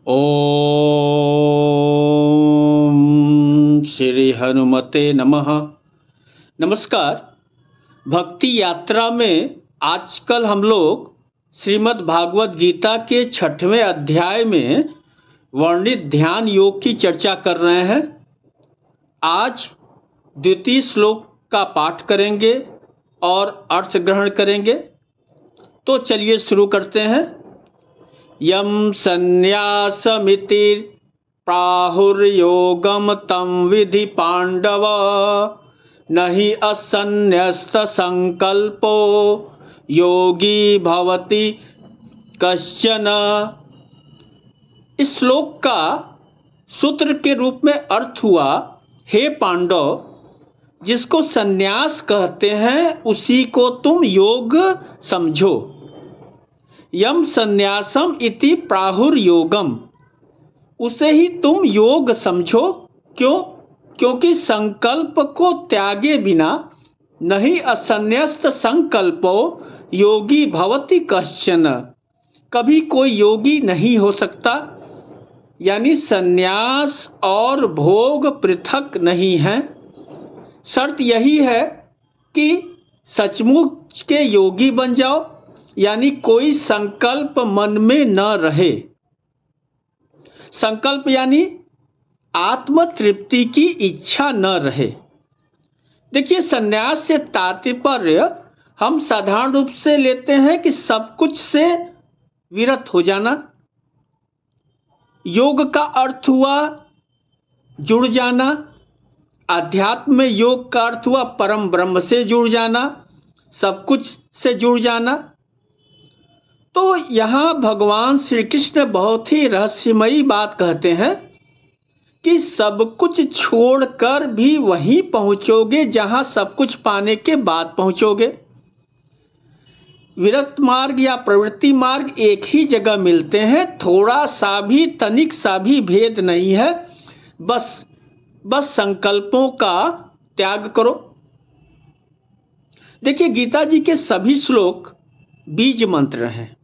ओम श्री हनुमते नमः। नमस्कार। भक्ति यात्रा में आजकल हम लोग श्रीमद् भागवत गीता के 6वें अध्याय में वर्णित ध्यान योग की चर्चा कर रहे हैं। आज द्वितीय श्लोक का पाठ करेंगे और अर्थ ग्रहण करेंगे। तो चलिए शुरू करते हैं। यम संन्यासमिति प्राहुर्योगम तम विधि पांडव नहि असन्न्यस्त संकल्पो योगी भवति कश्चन। इस श्लोक का सूत्र के रूप में अर्थ हुआ, हे पांडव, जिसको संन्यास कहते हैं उसी को तुम योग समझो। यम संन्यासम इति प्राहुर योगम, उसे ही तुम योग समझो। क्यों? क्योंकि संकल्प को त्यागे बिना नहीं असन्यस्त संकल्पो योगी भवति कश्चन, कभी कोई योगी नहीं हो सकता। यानी संन्यास और भोग पृथक नहीं है। शर्त यही है कि सचमुच के योगी बन जाओ, यानी कोई संकल्प मन में न रहे। संकल्प यानी आत्म तृप्ति की इच्छा न रहे। देखिए, संन्यास से तात्पर्य हम साधारण रूप से लेते हैं कि सब कुछ से विरत हो जाना। योग का अर्थ हुआ जुड़ जाना। अध्यात्म में योग का अर्थ हुआ परम ब्रह्म से जुड़ जाना, सब कुछ से जुड़ जाना। तो यहाँ भगवान श्री कृष्ण बहुत ही रहस्यमयी बात कहते हैं कि सब कुछ छोड़कर भी वहीं पहुंचोगे जहां सब कुछ पाने के बाद पहुंचोगे। विरक्त मार्ग या प्रवृत्ति मार्ग एक ही जगह मिलते हैं, थोड़ा सा भी तनिक सा भी भेद नहीं है। बस संकल्पों का त्याग करो। देखिए, गीता जी के सभी श्लोक बीज मंत्र हैं।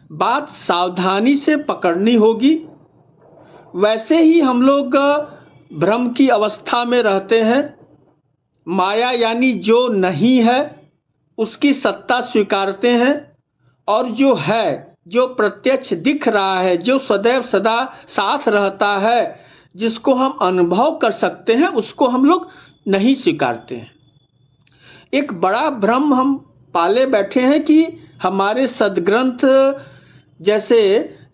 बात सावधानी से पकड़नी होगी। वैसे ही हम लोग भ्रम की अवस्था में रहते हैं। माया यानी जो नहीं है उसकी सत्ता स्वीकारते हैं, और जो है, जो प्रत्यक्ष दिख रहा है, जो सदैव सदा साथ रहता है, जिसको हम अनुभव कर सकते हैं, उसको हम लोग नहीं स्वीकारते हैं। एक बड़ा भ्रम हम पाले बैठे हैं कि हमारे सद्ग्रंथ जैसे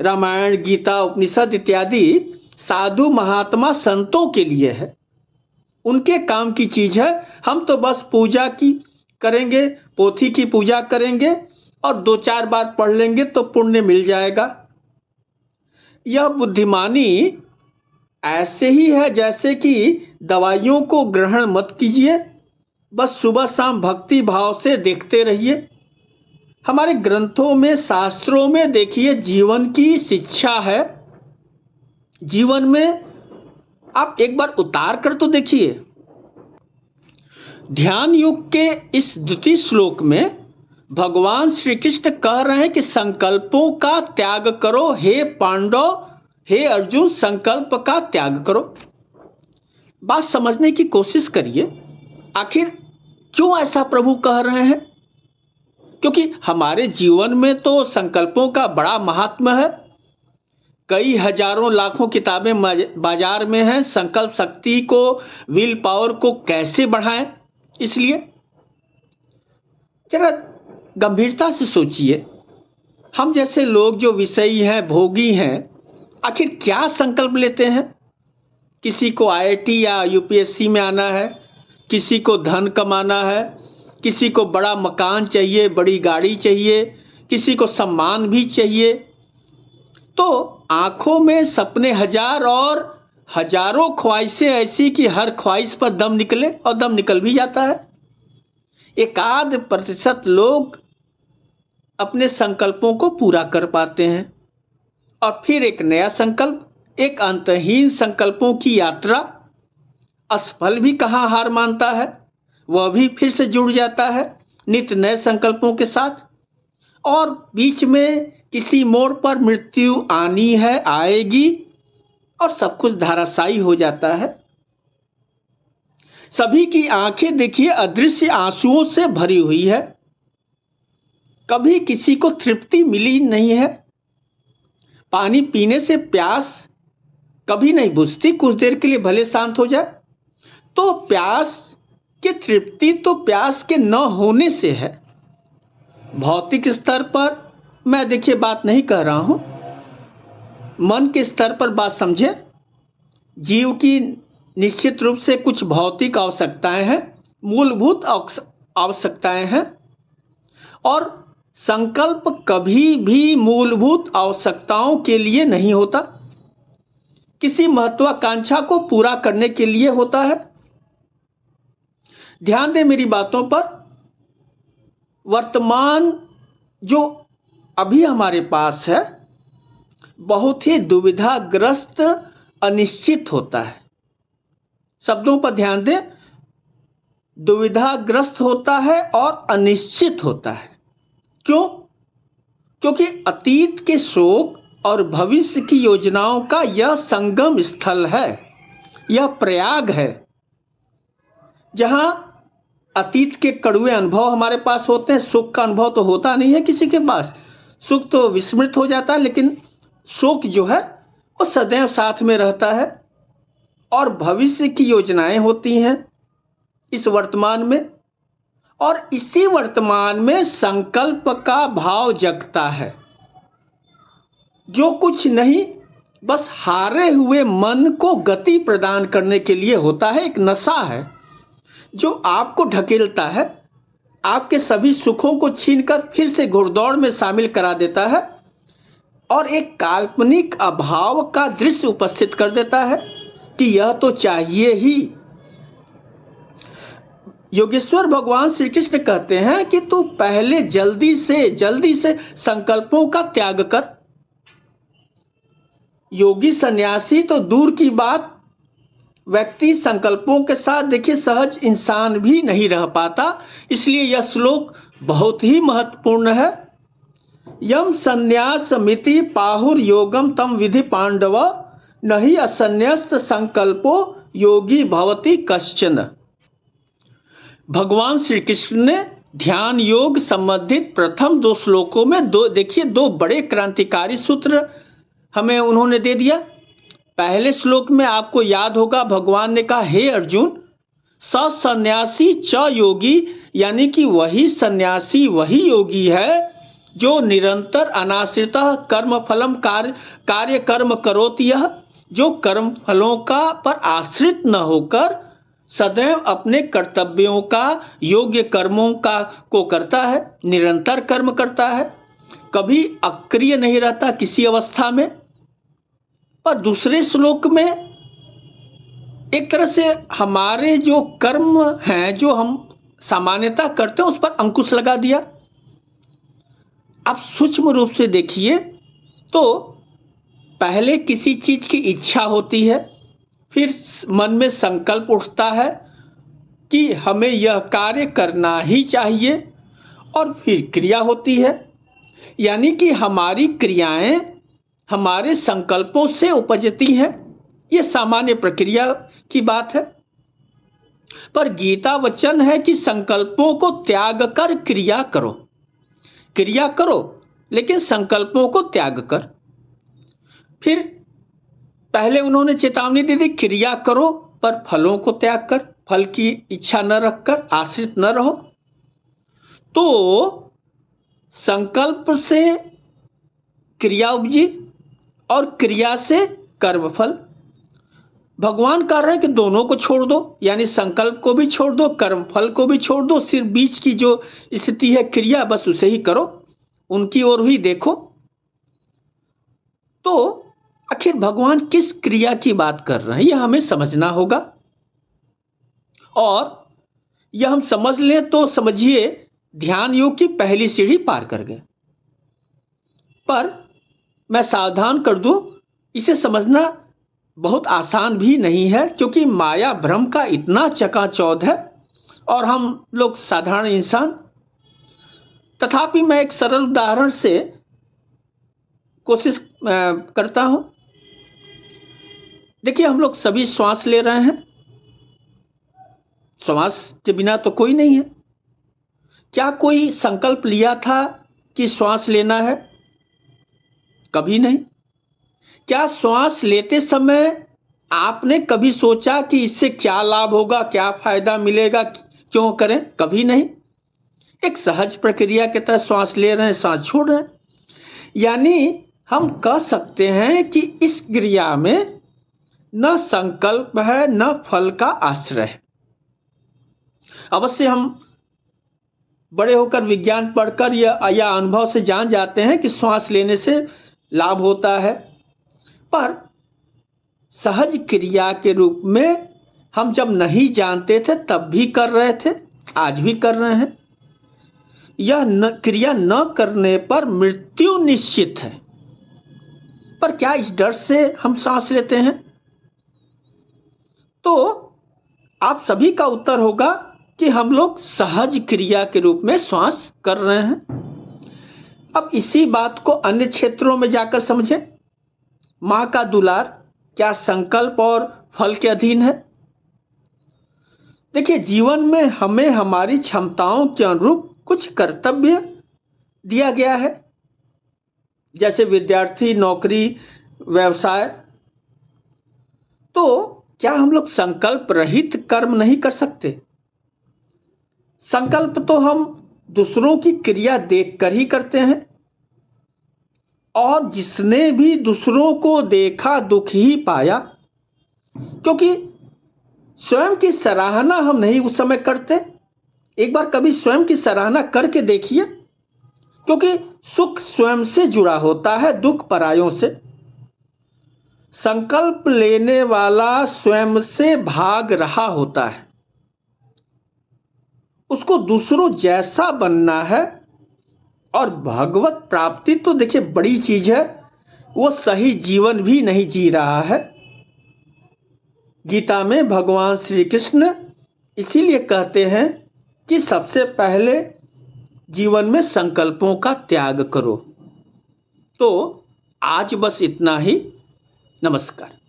रामायण, गीता, उपनिषद इत्यादि साधु महात्मा संतों के लिए है, उनके काम की चीज है। हम तो बस पूजा की करेंगे, पोथी की पूजा करेंगे और 2-4 बार पढ़ लेंगे तो पुण्य मिल जाएगा। यह बुद्धिमानी ऐसे ही है जैसे कि दवाइयों को ग्रहण मत कीजिए, बस सुबह शाम भक्ति भाव से देखते रहिए। हमारे ग्रंथों में, शास्त्रों में देखिए, जीवन की शिक्षा है। जीवन में आप एक बार उतार कर तो देखिए। ध्यान योग के इस द्वितीय श्लोक में भगवान श्री कृष्ण कह रहे हैं कि संकल्पों का त्याग करो। हे पांडव, हे अर्जुन, संकल्प का त्याग करो। बात समझने की कोशिश करिए, आखिर क्यों ऐसा प्रभु कह रहे हैं? क्योंकि हमारे जीवन में तो संकल्पों का बड़ा महात्मा है। कई हजारों लाखों किताबें बाजार में हैं, संकल्प शक्ति को, विल पावर को कैसे बढ़ाएं। इसलिए जरा गंभीरता से सोचिए, हम जैसे लोग जो विषयी हैं, भोगी हैं, आखिर क्या संकल्प लेते हैं? किसी को आईआईटी या यूपीएससी में आना है, किसी को धन कमाना है, किसी को बड़ा मकान चाहिए, बड़ी गाड़ी चाहिए, किसी को सम्मान भी चाहिए। तो आंखों में सपने हजार और हजारों ख्वाहिशें ऐसी कि हर ख्वाहिश पर दम निकले, और दम निकल भी जाता है। 1% लोग अपने संकल्पों को पूरा कर पाते हैं, और फिर एक नया संकल्प, एक अंतहीन संकल्पों की यात्रा। असफल भी कहाँ हार मानता है, वह भी फिर से जुड़ जाता है नित्य नए संकल्पों के साथ। और बीच में किसी मोड़ पर मृत्यु आनी है, आएगी और सब कुछ धराशायी हो जाता है। सभी की आंखें देखिए अदृश्य आंसुओं से भरी हुई है। कभी किसी को तृप्ति मिली नहीं है। पानी पीने से प्यास कभी नहीं बुझती, कुछ देर के लिए भले शांत हो जाए। तो प्यास की तृप्ति तो प्यास के न होने से है। भौतिक स्तर पर मैं देखिए बात नहीं कर रहा हूं, मन के स्तर पर बात समझे। जीव की निश्चित रूप से कुछ भौतिक आवश्यकताएं हैं, मूलभूत आवश्यकताएं हैं, और संकल्प कभी भी मूलभूत आवश्यकताओं के लिए नहीं होता, किसी महत्वाकांक्षा को पूरा करने के लिए होता है। ध्यान दें मेरी बातों पर। वर्तमान जो अभी हमारे पास है बहुत ही दुविधाग्रस्त, अनिश्चित होता है। शब्दों पर ध्यान दें, दुविधाग्रस्त होता है और अनिश्चित होता है। क्यों? क्योंकि अतीत के शोक और भविष्य की योजनाओं का यह संगम स्थल है, यह प्रयाग है, जहां अतीत के कड़वे अनुभव हमारे पास होते हैं। सुख का अनुभव तो होता नहीं है किसी के पास, सुख तो विस्मृत हो जाता है, लेकिन शोक जो है वो सदैव साथ में रहता है। और भविष्य की योजनाएं होती हैं इस वर्तमान में, और इसी वर्तमान में संकल्प का भाव जगता है। जो कुछ नहीं, बस हारे हुए मन को गति प्रदान करने के लिए होता है। एक नशा है जो आपको ढकेलता है, आपके सभी सुखों को छीनकर फिर से घुड़दौड़ में शामिल करा देता है और एक काल्पनिक अभाव का दृश्य उपस्थित कर देता है कि यह तो चाहिए ही। योगेश्वर भगवान श्री कृष्ण कहते हैं कि तू पहले जल्दी से संकल्पों का त्याग कर। योगी सन्यासी तो दूर की बात, व्यक्ति संकल्पों के साथ देखिए सहज इंसान भी नहीं रह पाता। इसलिए यह श्लोक बहुत ही महत्वपूर्ण है। यम संन्यास मिति पाहुर योगम तम विधि पांडव, नहीं असन्यस्त संकल्पो योगी भवति कश्चन। भगवान श्री कृष्ण ने ध्यान योग संबंधित प्रथम 2 श्लोकों में दो बड़े क्रांतिकारी सूत्र हमें उन्होंने दे दिया। पहले श्लोक में आपको याद होगा भगवान ने कहा, हे अर्जुन, सन्यासी च योगी, यानी कि वही सन्यासी वही योगी है जो निरंतर अनाश्रित कर्म फलम कार्य कर्म करोति, यह जो कर्म फलों का पर आश्रित न होकर सदैव अपने कर्तव्यों का, योग्य कर्मों का को करता है, निरंतर कर्म करता है, कभी अक्रिय नहीं रहता किसी अवस्था में। और दूसरे श्लोक में एक तरह से हमारे जो कर्म हैं, जो हम सामान्यतः करते हैं, उस पर अंकुश लगा दिया। आप सूक्ष्म रूप से देखिए तो पहले किसी चीज की इच्छा होती है, फिर मन में संकल्प उठता है कि हमें यह कार्य करना ही चाहिए, और फिर क्रिया होती है। यानी कि हमारी क्रियाएं हमारे संकल्पों से उपजती हैं। यह सामान्य प्रक्रिया की बात है। पर गीता वचन है कि संकल्पों को त्याग कर क्रिया करो। क्रिया करो लेकिन संकल्पों को त्याग कर। फिर पहले उन्होंने चेतावनी दी थी, क्रिया करो पर फलों को त्याग कर, फल की इच्छा न रखकर आश्रित न रहो। तो संकल्प से क्रिया उपजी और क्रिया से कर्मफल। भगवान कह रहे हैं कि दोनों को छोड़ दो, यानी संकल्प को भी छोड़ दो, कर्मफल को भी छोड़ दो, सिर्फ बीच की जो स्थिति है क्रिया, बस उसे ही करो, उनकी ओर ही देखो। तो आखिर भगवान किस क्रिया की बात कर रहे हैं, यह हमें समझना होगा। और यह हम समझ लें तो समझिए ध्यान योग की पहली सीढ़ी पार कर गए। पर मैं सावधान कर दूं, इसे समझना बहुत आसान भी नहीं है, क्योंकि माया भ्रम का इतना चकाचौंध है और हम लोग साधारण इंसान। तथापि मैं एक सरल उदाहरण से कोशिश करता हूं। देखिए, हम लोग सभी श्वास ले रहे हैं, श्वास के बिना तो कोई नहीं है। क्या कोई संकल्प लिया था कि श्वास लेना है? कभी नहीं। क्या श्वास लेते समय आपने कभी सोचा कि इससे क्या लाभ होगा, क्या फायदा मिलेगा, क्यों करें? कभी नहीं। एक सहज प्रक्रिया के तहत श्वास ले रहे हैं, सांस छोड़ रहे हैं। यानी हम कह सकते हैं कि इस क्रिया में न संकल्प है, न फल का आश्रय है। अवश्य हम बड़े होकर विज्ञान पढ़कर या अनुभव से जान जाते हैं कि श्वास लेने से लाभ होता है, पर सहज क्रिया के रूप में हम जब नहीं जानते थे तब भी कर रहे थे, आज भी कर रहे हैं। यह क्रिया न करने पर मृत्यु निश्चित है। पर क्या इस डर से हम सांस लेते हैं? तो आप सभी का उत्तर होगा कि हम लोग सहज क्रिया के रूप में श्वास कर रहे हैं। अब इसी बात को अन्य क्षेत्रों में जाकर समझें। मां का दुलार क्या संकल्प और फल के अधीन है? देखिए, जीवन में हमें हमारी क्षमताओं के अनुरूप कुछ कर्तव्य दिया गया है, जैसे विद्यार्थी, नौकरी, व्यवसाय। तो क्या हम लोग संकल्प रहित कर्म नहीं कर सकते? संकल्प तो हम दूसरों की क्रिया देखकर ही करते हैं, और जिसने भी दूसरों को देखा दुख ही पाया, क्योंकि स्वयं की सराहना हम नहीं उस समय करते। एक बार कभी स्वयं की सराहना करके देखिए, क्योंकि सुख स्वयं से जुड़ा होता है, दुख परायों से। संकल्प लेने वाला स्वयं से भाग रहा होता है, उसको दूसरों जैसा बनना है। और भगवत प्राप्ति तो देखिए बड़ी चीज है, वो सही जीवन भी नहीं जी रहा है। गीता में भगवान श्री कृष्ण इसीलिए कहते हैं कि सबसे पहले जीवन में संकल्पों का त्याग करो। तो आज बस इतना ही। नमस्कार।